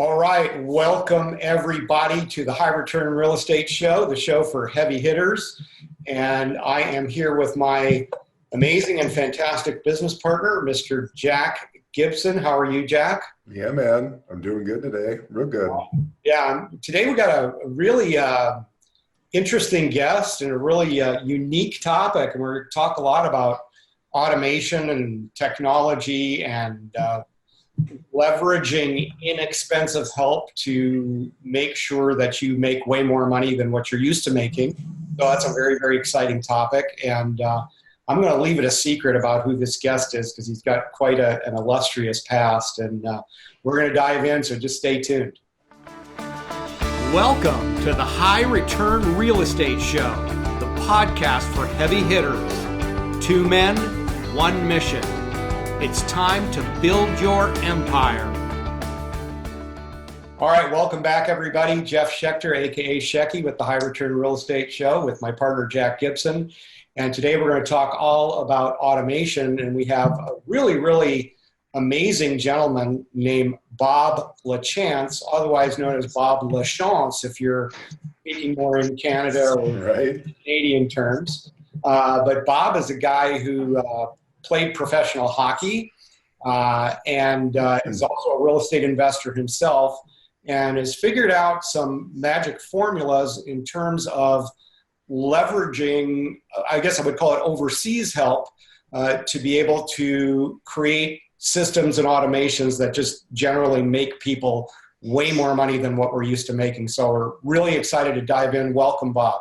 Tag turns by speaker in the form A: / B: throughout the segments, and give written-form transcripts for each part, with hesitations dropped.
A: All right, welcome everybody to the High Return Real Estate Show, the show for heavy hitters. And I am here with my amazing and fantastic business partner, Mr. Jack Gibson. How are you, Jack?
B: Yeah, man, I'm doing good today. Real good.
A: Yeah, today we got a really interesting guest and a really unique topic. And we're going to talk a lot about automation and technology and leveraging inexpensive help to make sure that you make way more money than what you're used to making. So that's a very, very exciting topic. And I'm going to leave it a secret about who this guest is because he's got quite an illustrious past. And we're going to dive in, so just stay tuned.
C: Welcome to the High Return Real Estate Show, the podcast for heavy hitters. Two men, one mission. It's time to build your empire.
A: All right, welcome back, everybody. Jeff Schechter, a.k.a. Shecky, with the High Return Real Estate Show with my partner, Jack Gibson. And today we're going to talk all about automation. And we have a really, really amazing gentleman named Bob Lachance, otherwise known as Bob Lachance, if you're speaking more in Canada or Canadian terms. But Bob is a guy who played professional hockey and is also a real estate investor himself and has figured out some magic formulas in terms of leveraging, I guess I would call it overseas help, to be able to create systems and automations that just generally make people way more money than what we're used to making. So we're really excited to dive in. Welcome, Bob.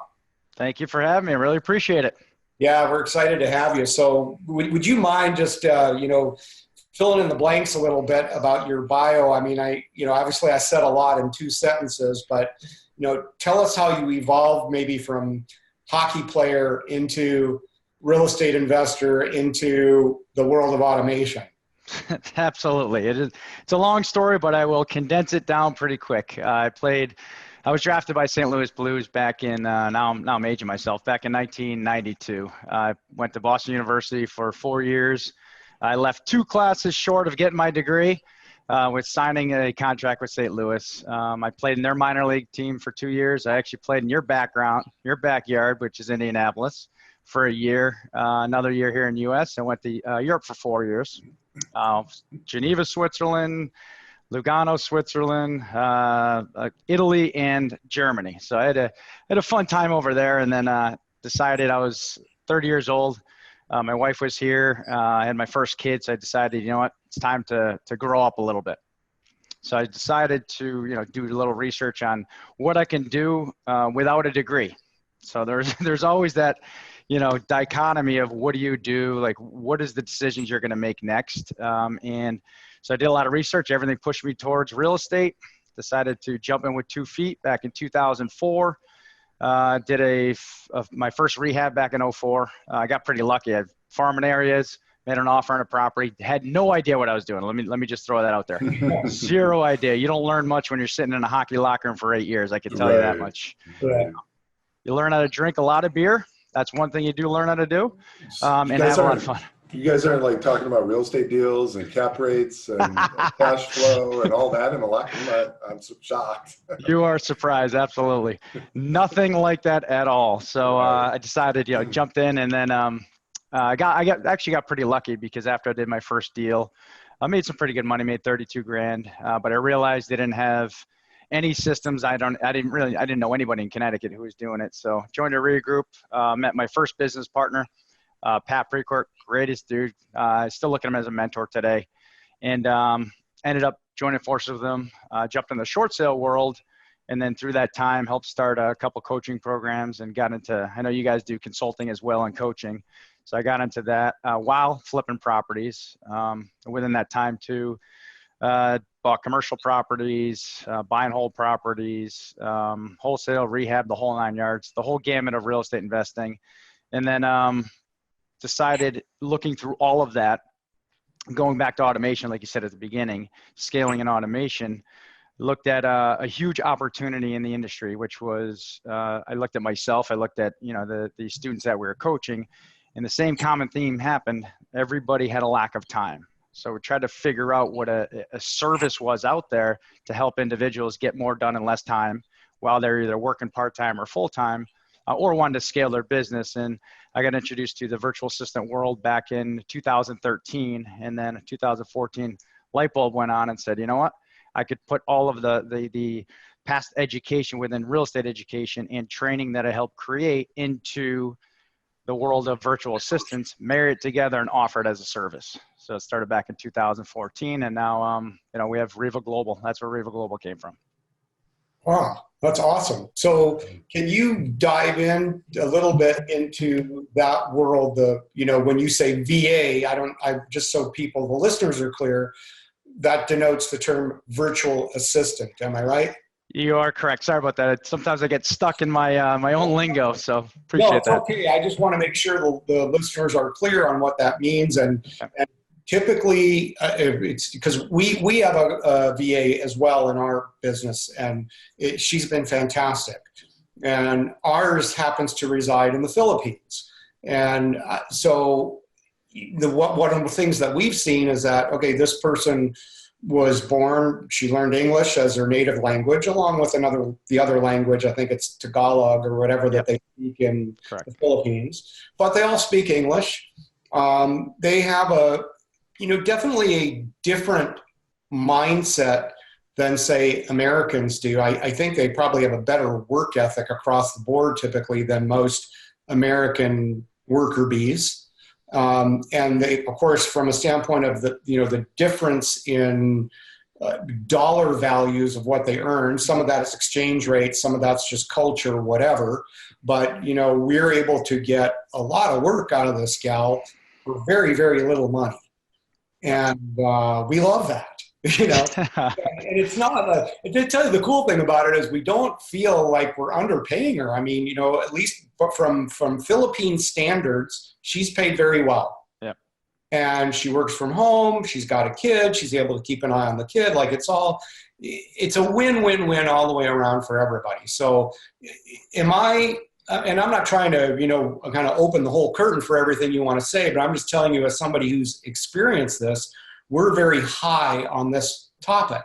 D: Thank you for having me. I really appreciate it.
A: Yeah, we're excited to have you. So would you mind just, filling in the blanks a little bit about your bio? I mean, obviously I said a lot in two sentences, but, tell us how you evolved maybe from hockey player into real estate investor into the world of automation.
D: Absolutely. It's a long story, but I will condense it down pretty quick. I was drafted by St. Louis Blues back in, now I'm aging myself, back in 1992. I went to Boston University for 4 years. I left 2 classes short of getting my degree with signing a contract with St. Louis. I played in their minor league team for 2 years. I actually played in your backyard, which is Indianapolis, for a year. Another year here in the U.S. I went to Europe for 4 years. Geneva, Switzerland, Lugano, Switzerland, Italy, and Germany. So I had a fun time over there, and then decided I was 30 years old. My wife was here. I had my first kid, so I decided, it's time to grow up a little bit. So I decided to, do a little research on what I can do without a degree. So there's always that, dichotomy of what do you do, like what is the decisions you're going to make next, and so I did a lot of research. Everything pushed me towards real estate. Decided to jump in with 2 feet back in 2004. Did my first rehab back in 2004. I got pretty lucky. I had farming areas, made an offer on a property, had no idea what I was doing. Let me just throw that out there. Zero idea. You don't learn much when you're sitting in a hockey locker room for 8 years. I can tell you that much.
A: Right.
D: You learn how to drink a lot of beer. That's one thing you do learn how to do, and have a lot of fun.
B: You guys aren't like talking about real estate deals and cap rates and cash flow and all that in a locker room. I'm shocked.
D: You are surprised. Absolutely. Nothing like that at all. So I decided, jumped in, and then I actually got pretty lucky because after I did my first deal, I made some pretty good money, made 32 grand. But I realized they didn't have any systems. I didn't know anybody in Connecticut who was doing it. So joined a REIA group, met my first business partner, Pat Precourt, greatest dude. I still look at him as a mentor today, and ended up joining forces with him, jumped in the short sale world, and then through that time helped start a couple coaching programs and got into, I know you guys do consulting as well and coaching. So I got into that while flipping properties. Within that time too, bought commercial properties, buy and hold properties, wholesale, rehab, the whole 9 yards, the whole gamut of real estate investing. And then decided, looking through all of that, going back to automation, like you said at the beginning, scaling and automation, looked at a huge opportunity in the industry, which was, I looked at myself, I looked at, the students that we were coaching, and the same common theme happened. Everybody had a lack of time. So we tried to figure out what a service was out there to help individuals get more done in less time while they're either working part-time or full-time, or wanted to scale their business. And I got introduced to the virtual assistant world back in 2013. And then in 2014, light bulb went on and said, you know what? I could put all of the past education within real estate education and training that I helped create into the world of virtual assistants, marry it together and offer it as a service. So it started back in 2014, and now we have Riva Global. That's where Riva Global came from.
A: Wow, that's awesome. So can you dive in a little bit into that world? When you say VA, just so the listeners are clear, that denotes the term virtual assistant. Am I right?
D: You are correct. Sorry about that. Sometimes I get stuck in my my own lingo, so appreciate that.
A: No, it's okay. I just want to make sure the listeners are clear on what that means. And typically, it's because we have a VA as well in our business, and she's been fantastic. And ours happens to reside in the Philippines. And so one of the things that we've seen is that, okay, this person was born, she learned English as her native language, along with the other language, I think it's Tagalog or whatever that they speak in the Philippines, but they all speak English. They have definitely a different mindset than, say, Americans do. I think they probably have a better work ethic across the board typically than most American worker bees. And they, of course, from a standpoint of the difference in dollar values of what they earn, some of that is exchange rate, some of that's just culture, whatever. But, we're able to get a lot of work out of this gal for very, very little money. And we love that. And it's not to tell you the cool thing about it is we don't feel like we're underpaying her. I mean, at least from Philippine standards, she's paid very well.
D: Yeah.
A: And she works from home. She's got a kid. She's able to keep an eye on the kid. Like it's a win-win-win all the way around for everybody. So and I'm not trying to, kind of open the whole curtain for everything you want to say, but I'm just telling you as somebody who's experienced this, we're very high on this topic.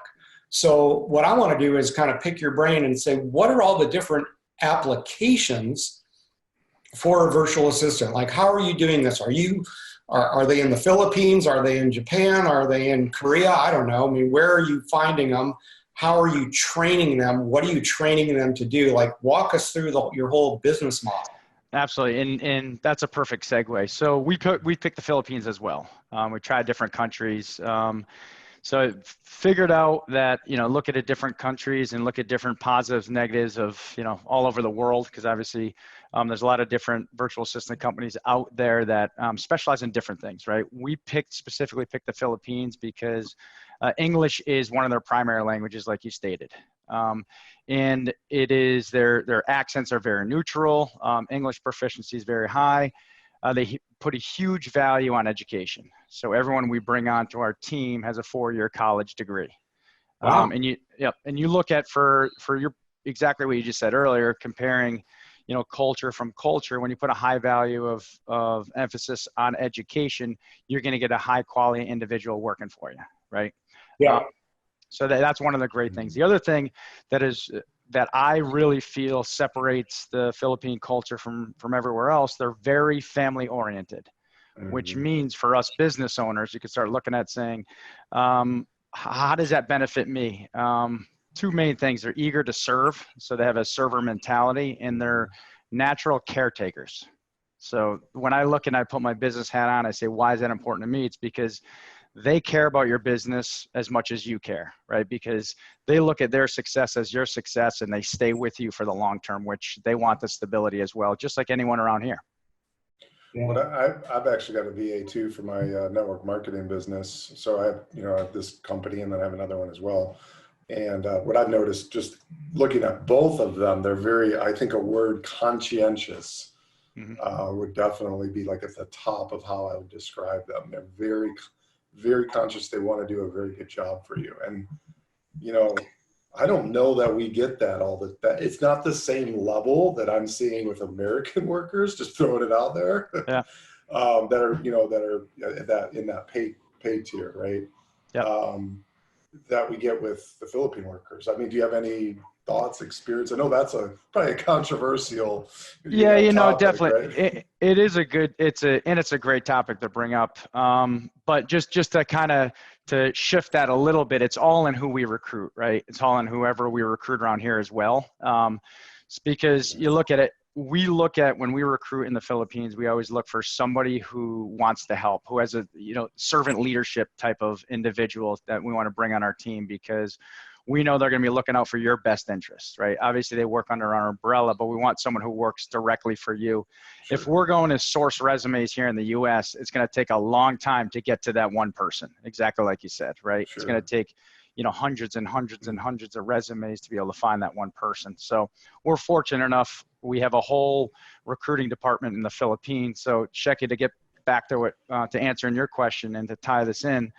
A: So what I want to do is kind of pick your brain and say, what are all the different applications for a virtual assistant? Like, how are you doing this? Are they in the Philippines? Are they in Japan? Are they in Korea? I don't know. I mean, where are you finding them? How are you training them? What are you training them to do? Like, walk us through your whole business model.
D: Absolutely, and that's a perfect segue. So we picked the Philippines as well. We tried different countries. So figured out that, look at different countries and look at different positives, negatives of, all over the world, because obviously there's a lot of different virtual assistant companies out there that specialize in different things, right? We specifically picked the Philippines because English is one of their primary languages, like you stated. And it is their accents are very neutral. English proficiency is very high. They put a huge value on education. So everyone we bring onto our team has a 4-year college degree.
A: Wow.
D: And you look at for your exactly what you just said earlier, comparing, culture from culture. When you put a high value of emphasis on education, you're going to get a high quality individual working for you, right?
A: Yeah.
D: So that's one of the great things. The other thing that I really feel separates the Philippine culture from everywhere else, they're very family oriented, which means for us business owners, you could start looking at saying, how does that benefit me? Two main things. They're eager to serve. So they have a server mentality, and they're natural caretakers. So when I look and I put my business hat on, I say, why is that important to me? It's because they care about your business as much as you care, right? Because they look at their success as your success, and they stay with you for the long term, which they want the stability as well, just like anyone around here.
B: Yeah. Well, I've actually got a VA too for my network marketing business. So I have this company, and then I have another one as well. And what I've noticed, just looking at both of them, they're very, I think a word conscientious would definitely be like at the top of how I would describe them. They're very, very conscious. They want to do a very good job for you. And, I don't know that we get that that it's not the same level that I'm seeing with American workers, just throwing it out there,
D: Yeah.
B: that are in that pay pay tier, right?
D: Yep.
B: That we get with the Filipino workers. I mean, do you have any thoughts, experience? I know that's probably a controversial,
D: Yeah,
B: topic,
D: definitely.
B: right?
D: It is it's a great topic to bring up. But just to kind of to shift that a little bit, it's all in who we recruit, right? It's all in whoever we recruit around here as well. It's because you look at it, we look at when we recruit in the Philippines, we always look for somebody who wants to help, who has a, servant leadership type of individual that we want to bring on our team, because we know they're going to be looking out for your best interests, right? Obviously, they work under our umbrella, but we want someone who works directly for you.
B: Sure.
D: If we're going to source resumes here in the U.S., it's going to take a long time to get to that one person, exactly like you said, right?
B: Sure.
D: It's going to take, hundreds and hundreds and hundreds of resumes to be able to find that one person. So we're fortunate enough, we have a whole recruiting department in the Philippines. So Shecky, to get back to to answering your question and to tie this in,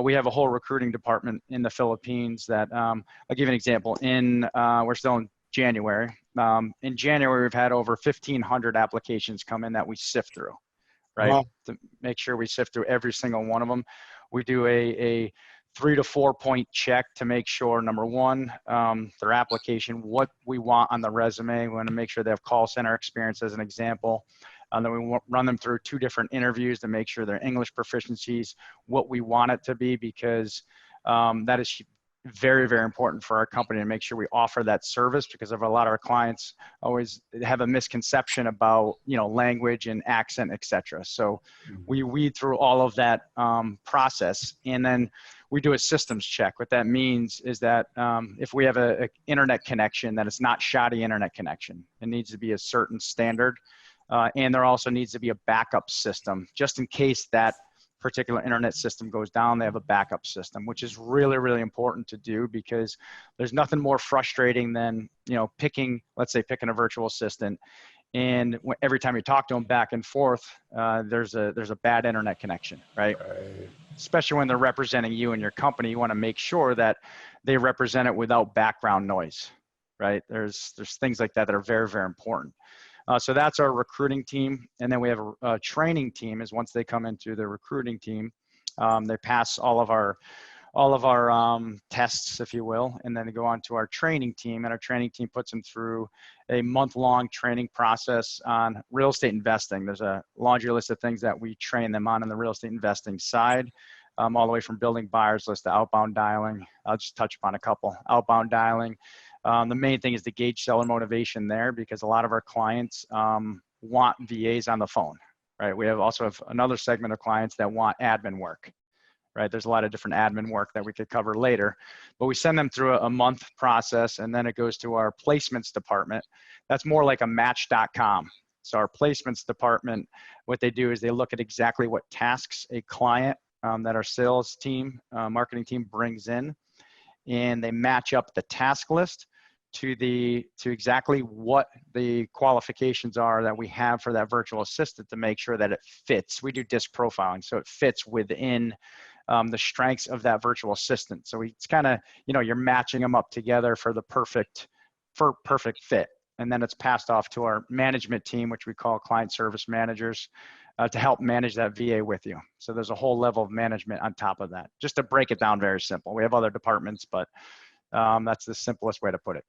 D: we have a whole recruiting department in the Philippines that, I'll give you an example. We're still in January. In January, we've had over 1,500 applications come in that we sift through, right?
A: Wow.
D: To make sure we sift through every single one of them. We do a 3 to 4 point check to make sure, number one, their application, what we want on the resume. We want to make sure they have call center experience as an example. Then we run them through 2 different interviews to make sure their English proficiencies, what we want it to be, because that is very, very important for our company to make sure we offer that service, because of a lot of our clients always have a misconception about, language and accent, etc. So we weed through all of that process, and then we do a systems check. What that means is that if we have a internet connection, that it's not shoddy internet connection. It needs to be a certain standard. And there also needs to be a backup system, just in case that particular internet system goes down. They have a backup system, which is really, really important to do, because there's nothing more frustrating than, picking a virtual assistant, and every time you talk to them back and forth, there's a bad internet connection, right? Especially when they're representing you and your company, you want to make sure that they represent it without background noise, right? There's things like that that are very, very important. So that's our recruiting team. And then we have a training team. Is once they come into the recruiting team, they pass all of our tests, if you will, and then they go on to our training team. And our training team puts them through a month-long training process on real estate investing. There's a laundry list of things that we train them on the real estate investing side, all the way from building buyers list to outbound dialing. I'll just touch upon a couple. Outbound dialing. The main thing is to gauge seller motivation there, because a lot of our clients want VAs on the phone, right? We also have another segment of clients that want admin work, right? There's a lot of different admin work that we could cover later, but we send them through a month process, and then it goes to our placements department. That's more like a match.com. So our placements department, what they do is they look at exactly what tasks a client that our sales team, marketing team brings in, and they match up the task list to exactly what the qualifications are that we have for that virtual assistant, to make sure that it fits. We do disc profiling, so it fits within the strengths of that virtual assistant. So it's kind of, you're matching them up together for the perfect fit. And then it's passed off to our management team, which we call client service managers, to help manage that VA with you. So there's a whole level of management on top of that. Just to break it down very simple. We have other departments, but that's the simplest way to put it.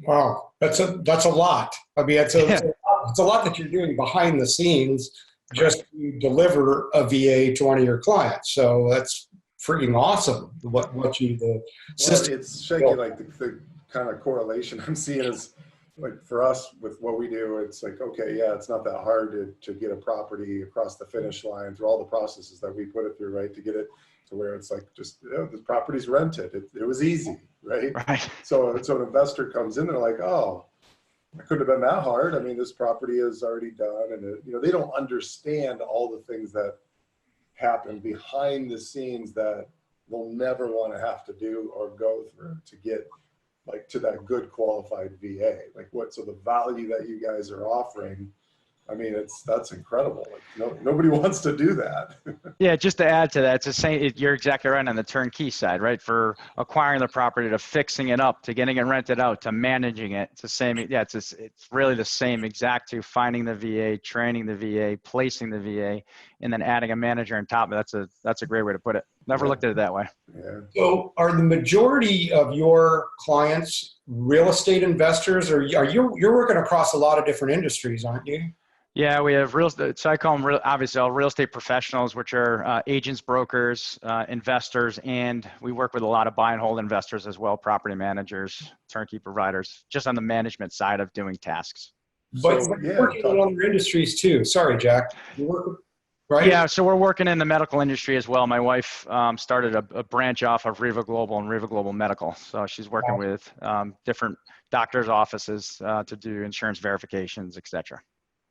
A: Wow, that's a lot. I mean, it's a lot that you're doing behind the scenes just to deliver a VA to one of your clients. So that's freaking awesome. What you the system.
B: It's Shaky, like the kind of correlation I'm seeing is, like, for us with what we do, it's like, okay, yeah, it's not that hard to get a property across the finish line through all the processes that we put it through, right? To get it to where it's like, just, the property's rented. It was easy, right?
D: Right.
B: So an investor comes in, they're like, oh, it couldn't have been that hard. I mean, this property is already done. And they don't understand all the things that happen behind the scenes that they'll never want to have to do or go through to get, like, to that good qualified VA. Like, so the value that you guys are offering I mean, that's incredible. Like, nobody wants to do that.
D: Yeah, just to add to that, it's the same. You're exactly right on the turnkey side, right? For acquiring the property, to fixing it up, to getting it rented out, to managing it. It's the same. Yeah, it's really the same exact to finding the VA, training the VA, placing the VA, and then adding a manager on top. That's a great way to put it. Never looked at it that way.
B: Yeah.
A: So are the majority of your clients real estate investors, or you're working across a lot of different industries, aren't you?
D: Yeah, we have so I call them obviously all real estate professionals, which are agents, brokers, investors, and we work with a lot of buy and hold investors as well, property managers, turnkey providers, just on the management side of doing tasks.
A: But
B: So,
A: you're working in other industries too. Sorry, Jack. You work, right?
D: Yeah, so we're working in the medical industry as well. My wife started a branch off of Riva Global and Riva Global Medical. So she's working with different doctors' offices to do insurance verifications, et cetera.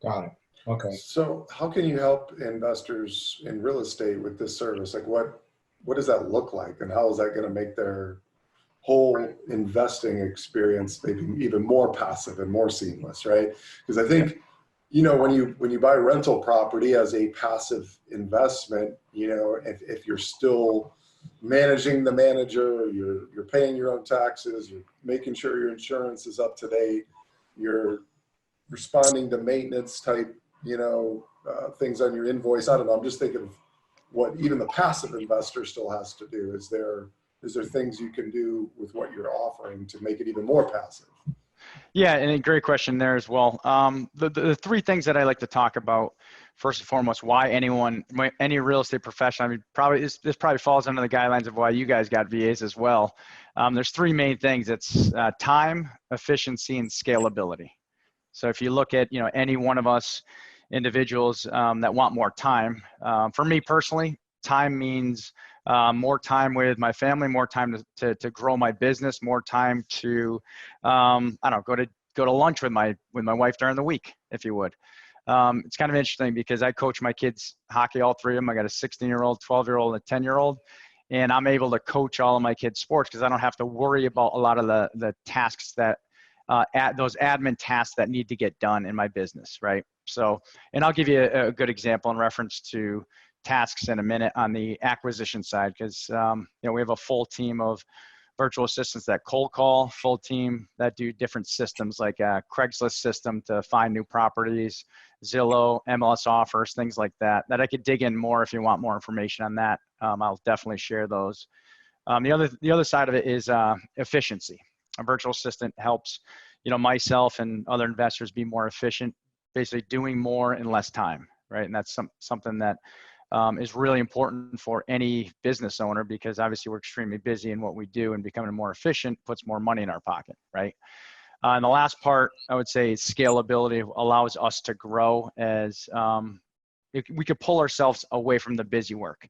A: Got it. Okay.
B: So how can you help investors in real estate with this service? Like what does that look like, and how is that going to make their whole investing experience maybe even more passive and more seamless, right? Because I think, when you buy rental property as a passive investment, if you're still managing the manager, you're paying your own taxes, you're making sure your insurance is up to date, you're responding to maintenance type, things on your invoice. I don't know. I'm just thinking of what even the passive investor still has to do. Is there things you can do with what you're offering to make it even more passive?
D: Yeah, and a great question there as well. The three things that I like to talk about, first and foremost, why any real estate professional, I mean, this probably falls under the guidelines of why you guys got VAs as well. There's three main things. It's time, efficiency, and scalability. So if you look at, any one of us individuals that want more time, for me personally, time means more time with my family, more time to grow my business, more time to, go to lunch with my wife during the week, if you would. It's kind of interesting because I coach my kids hockey, all three of them. I got a 16-year-old, 12-year-old, and a 10-year-old. And I'm able to coach all of my kids' sports because I don't have to worry about a lot of the tasks that those admin tasks that need to get done in my business, right? So, and I'll give you a good example in reference to tasks in a minute on the acquisition side, because we have a full team of virtual assistants that cold call, full team that do different systems like a Craigslist system to find new properties, Zillow, MLS offers, things like that I could dig in more if you want more information on that. I'll definitely share those. The other side of it is efficiency. A virtual assistant helps, myself and other investors be more efficient, basically doing more in less time, right? And that's something that is really important for any business owner, because obviously we're extremely busy in what we do, and becoming more efficient puts more money in our pocket, right? And the last part, I would say, is scalability. Allows us to grow as we could pull ourselves away from the busy work.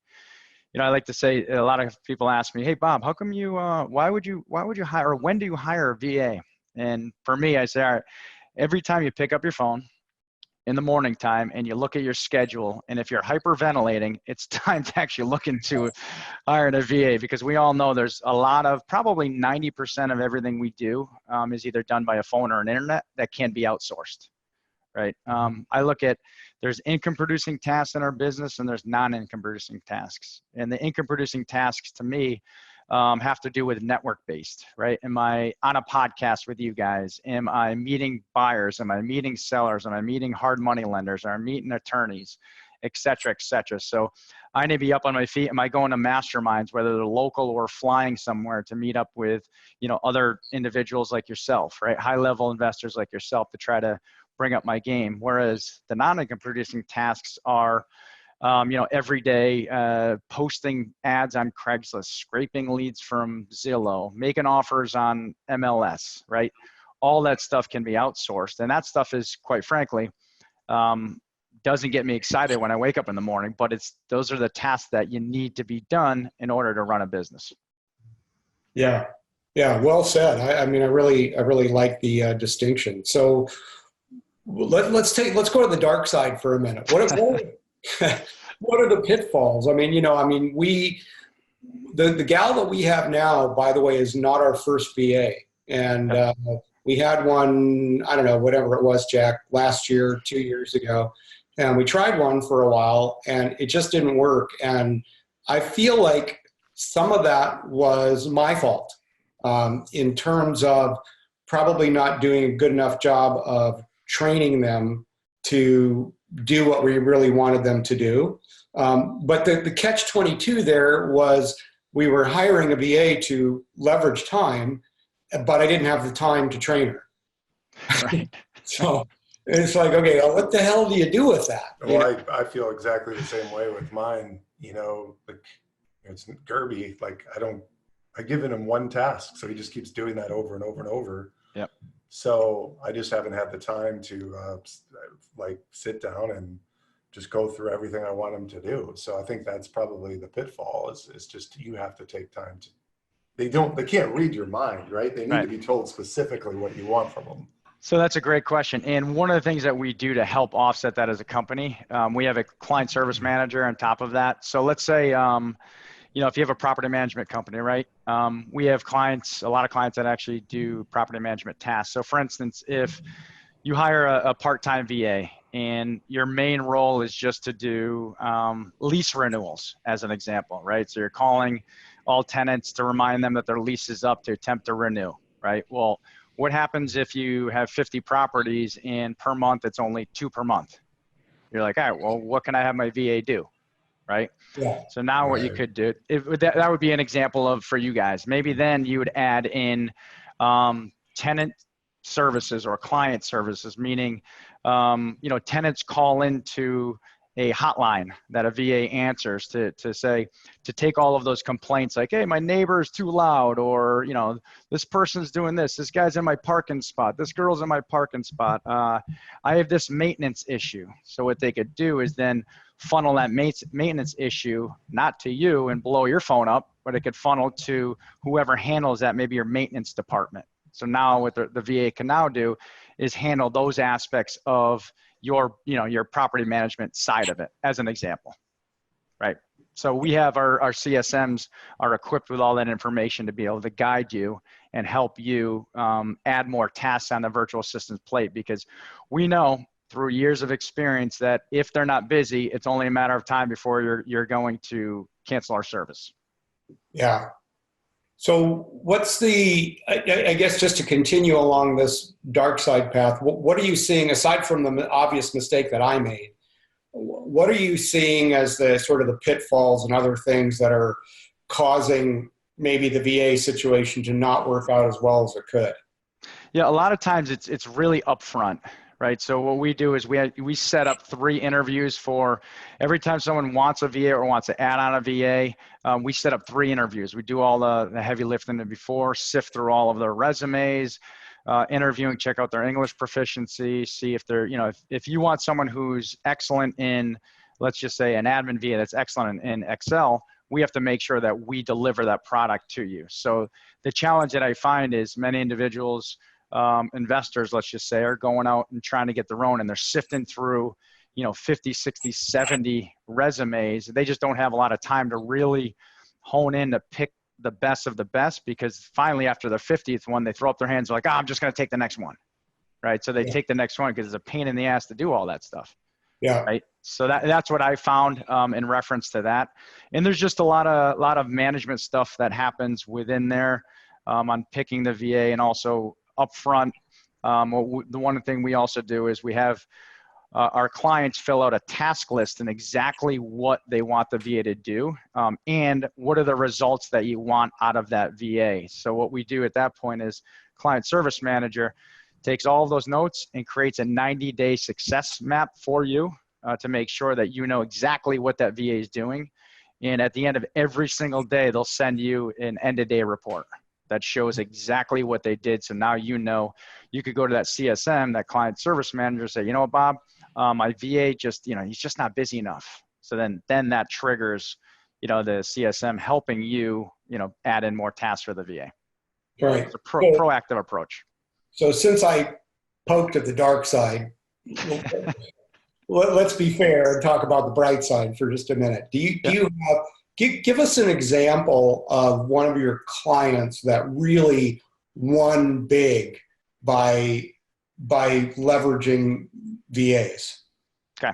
D: I like to say, a lot of people ask me, "Hey, Bob, how come you, why would you hire, or when do you hire a VA?" And for me, I say, all right, every time you pick up your phone in the morning time and you look at your schedule, and if you're hyperventilating, it's time to actually look into hiring a VA, because we all know there's a lot of, probably 90% of everything we do is either done by a phone or an internet that can be outsourced. Right. I look at, there's income producing tasks in our business and there's non-income producing tasks. And the income producing tasks to me have to do with network based, right? Am I on a podcast with you guys? Am I meeting buyers? Am I meeting sellers? Am I meeting hard money lenders? Am I meeting attorneys, et cetera, et cetera? So I need to be up on my feet. Am I going to masterminds, whether they're local or flying somewhere to meet up with, other individuals like yourself, right? High level investors like yourself, to try to bring up my game. Whereas the non-income producing tasks are, every day posting ads on Craigslist, scraping leads from Zillow, making offers on MLS, right? All that stuff can be outsourced. And that stuff is, quite frankly, doesn't get me excited when I wake up in the morning, but those are the tasks that you need to be done in order to run a business.
A: Yeah. Yeah. Well said. I mean, I really like the distinction. So, let's go to the dark side for a minute. What are the pitfalls? I mean, the gal that we have now, by the way, is not our first VA, and We had one, I don't know, whatever it was, Jack, last year, 2 years ago. And we tried one for a while and it just didn't work. And I feel like some of that was my fault in terms of probably not doing a good enough job of training them to do what we really wanted them to do. But the catch-22 there was we were hiring a VA to leverage time, but I didn't have the time to train her.
D: Right.
A: So it's like, okay, well, what the hell do you do with that?
B: Well, I feel exactly the same way with mine. Like it's Gerby. Like I give him one task, so he just keeps doing that over and over and over.
D: Yep.
B: So I just haven't had the time to like sit down and just go through everything I want him to do. So I think that's probably the pitfall is just you have to take time to. They can't read your mind, right? They need to be told specifically what you want from them.
D: So that's a great question. And one of the things that we do to help offset that as a company, we have a client service manager on top of that. So let's say, if you have a property management company, right? We have a lot of clients that actually do property management tasks. So for instance, if you hire a part-time VA and your main role is just to do lease renewals as an example, right? So you're calling all tenants to remind them that their lease is up to attempt to renew, right? Well, what happens if you have 50 properties and per month it's only 2 per month? You're like, all right, well, what can I have my VA do, right?
A: Yeah.
D: So now what you could do, that would be an example for you guys. Maybe then you would add in tenant services or client services, meaning, tenants call into a hotline that a VA answers to take all of those complaints like, hey, my neighbor is too loud, or, this person's doing this guy's in my parking spot, this girl's in my parking spot, I have this maintenance issue. So what they could do is then funnel that maintenance issue, not to you and blow your phone up, but it could funnel to whoever handles that, maybe your maintenance department. So now what the VA can now do is handle those aspects of your property management side of it, as an example, right? So we have our CSMs are equipped with all that information to be able to guide you and help you add more tasks on the virtual assistant's plate, because we know through years of experience that if they're not busy, it's only a matter of time before you're going to cancel our service.
A: Yeah. So what's I guess just to continue along this dark side path, what are you seeing, aside from the obvious mistake that I made, what are you seeing as the sort of the pitfalls and other things that are causing maybe the VA situation to not work out as well as it could?
D: Yeah, a lot of times it's really upfront. Right. So what we do is we set up 3 interviews for every time someone wants a VA or wants to add on a VA. We set up 3 interviews. We do all the heavy lifting before, sift through all of their resumes, interviewing, check out their English proficiency, see if they're, if you want someone who's excellent in, let's just say an admin VA that's excellent in Excel, we have to make sure that we deliver that product to you. So the challenge that I find is many individuals, investors, let's just say, are going out and trying to get their own, and they're sifting through, 50, 60, 70 resumes. They just don't have a lot of time to really hone in to pick the best of the best, because finally after the 50th one, they throw up their hands like, I'm just going to take the next one. Right. So they take the next one because it's a pain in the ass to do all that stuff.
A: Yeah.
D: Right. So that's what I found in reference to that. And there's just a lot of management stuff that happens within there on picking the VA, and also upfront. The one thing we also do is we have our clients fill out a task list and exactly what they want the VA to do, and what are the results that you want out of that VA. So what we do at that point is client service manager takes all of those notes and creates a 90-day success map for you to make sure that you know exactly what that VA is doing. And at the end of every single day, they'll send you an end-of-day report that shows exactly what they did. So now you could go to that CSM, that client service manager, say, Bob, my VA just, he's just not busy enough. So then that triggers, the CSM helping you, add in more tasks for the VA.
A: Right.
D: It's a proactive approach.
A: So since I poked at the dark side, let's be fair and talk about the bright side for just a minute. Do you have, give us an example of one of your clients that really won big by leveraging VAs?
D: Okay.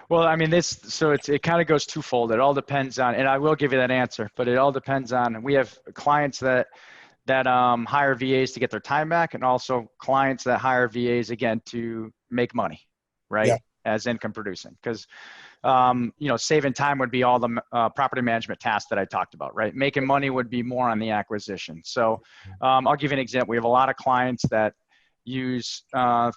D: Well, I mean, it kind of goes twofold. It all depends on, and I will give you that answer, but it all depends on, we have clients that hire VAs to get their time back, and also clients that hire VAs again to make money, right?
A: Yeah.
D: As income producing. Because saving time would be all the property management tasks that I talked about, right? Making money would be more on the acquisition. So I'll give you an example. We have a lot of clients that use 2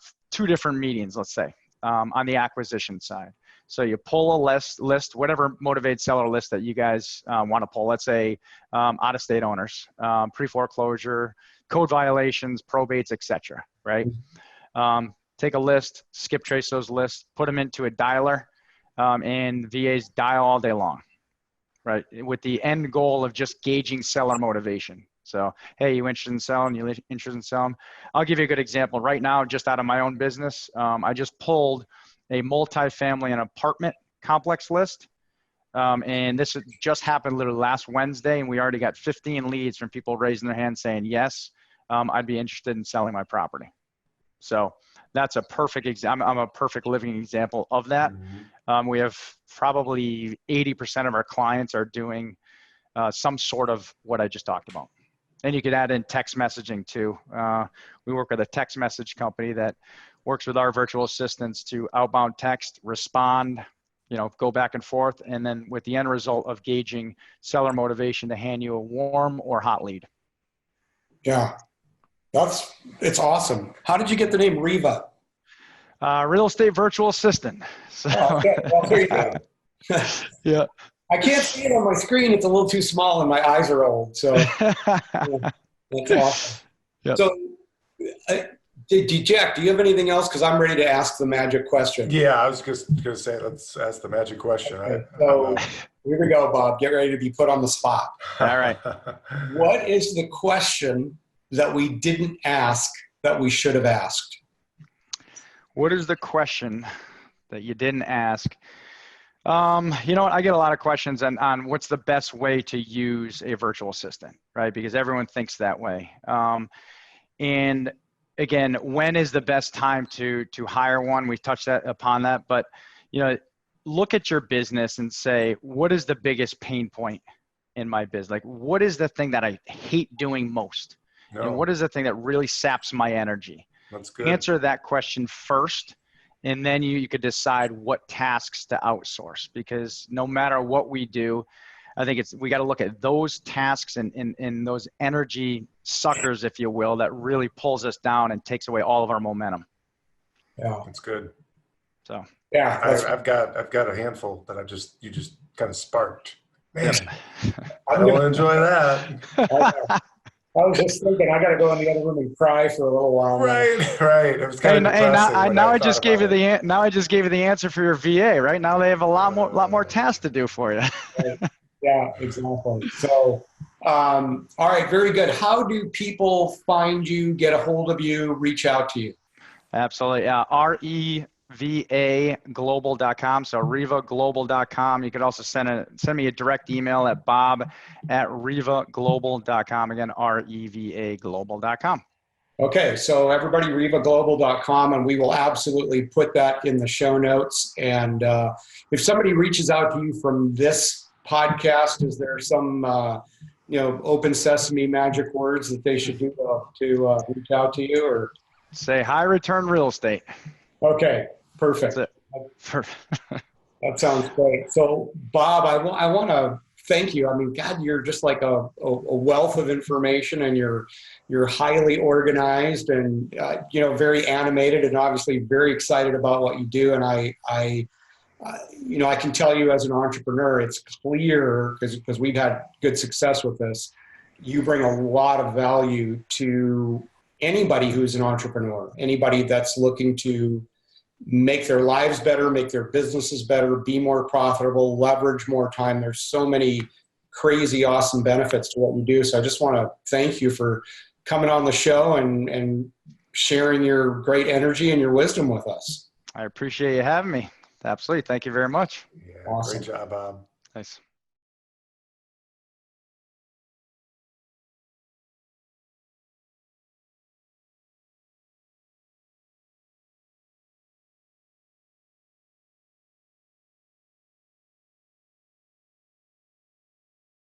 D: different medians, let's say, on the acquisition side. So you pull a list, whatever motivated seller list that you guys want to pull. Let's say out-of-state owners, pre-foreclosure, code violations, probates, etc. Right? Take a list, skip trace those lists, put them into a dialer, and VAs dial all day long, right? With the end goal of just gauging seller motivation. So, hey, you interested in selling? You interested in selling? I'll give you a good example. Right now, just out of my own business, I just pulled a multifamily and apartment complex list. And this just happened literally last Wednesday, and we already got 15 leads from people raising their hands saying, yes, I'd be interested in selling my property. So that's a perfect example. I'm a perfect living example of that. We have probably 80% of our clients are doing some sort of what I just talked about. And you could add in text messaging too. We work with a text message company that works with our virtual assistants to outbound text, respond, go back and forth, and then with the end result of gauging seller motivation to hand you a warm or hot lead.
A: Yeah, it's awesome. How did you get the name Riva?
D: Real estate virtual assistant. So,
A: okay. Well, there you go.
D: Yeah.
A: I can't see it on my screen. It's a little too small and my eyes are old. So that's awesome.
D: Yep.
A: So Jack, do you have anything else? Because I'm ready to ask the magic question.
B: Yeah, I was just going to say, let's ask the magic question.
A: Okay, so here we go, Bob. Get ready to be put on the spot.
D: All right.
A: What is the question that we didn't ask that we should have asked?
D: What is the question that you didn't ask? You know what? I get a lot of questions on what's the best way to use a virtual assistant, right? Because everyone thinks that way. And again, when is the best time to hire one? We've touched upon that, but look at your business and say, what is the biggest pain point in my business? Like, what is the thing that I hate doing most?
B: No.
D: And what is the thing that really saps my energy?
B: That's good.
D: Answer that question first, and then you could decide what tasks to outsource. Because no matter what we do, I think we got to look at those tasks and those energy suckers, if you will, that really pulls us down and takes away all of our momentum.
A: Yeah,
B: that's good.
D: So
A: yeah,
B: I've got a handful that you just kind of sparked. Man,
D: Yep.
B: I will enjoy that.
A: I was just thinking, I got to go in the other room and cry for a little while.
B: Right. It was kind of depressing.
D: Now I just gave you the answer for your VA. Right now they have a lot more tasks to do for you.
A: Right. Yeah, exactly. So, all right, very good. How do people find you, get a hold of you, reach out to you?
D: Absolutely. REVAglobal.com. So REVAglobal.com. You could also send me a direct email at bob@REVAglobal.com. Again, REVAglobal.com.
A: Okay, so everybody, REVAglobal.com, and we will absolutely put that in the show notes. And if somebody reaches out to you from this podcast, is there some open sesame magic words that they should do to reach out to you? Or
D: say high return real estate.
A: Okay, perfect.
D: That's it.
A: That sounds great. So Bob, I want to thank you. I mean, God, you're just like a wealth of information, and you're highly organized and very animated, and obviously very excited about what you do. And I can tell you as an entrepreneur, it's clear, because we've had good success with this, you bring a lot of value to anybody who's an entrepreneur, anybody that's looking to make their lives better, make their businesses better, be more profitable, leverage more time. There's so many crazy, awesome benefits to what you do. So I just want to thank you for coming on the show and sharing your great energy and your wisdom with us.
D: I appreciate you having me. Absolutely. Thank you very much.
B: Yeah,
A: Awesome.
B: Great job, Bob.
D: Thanks.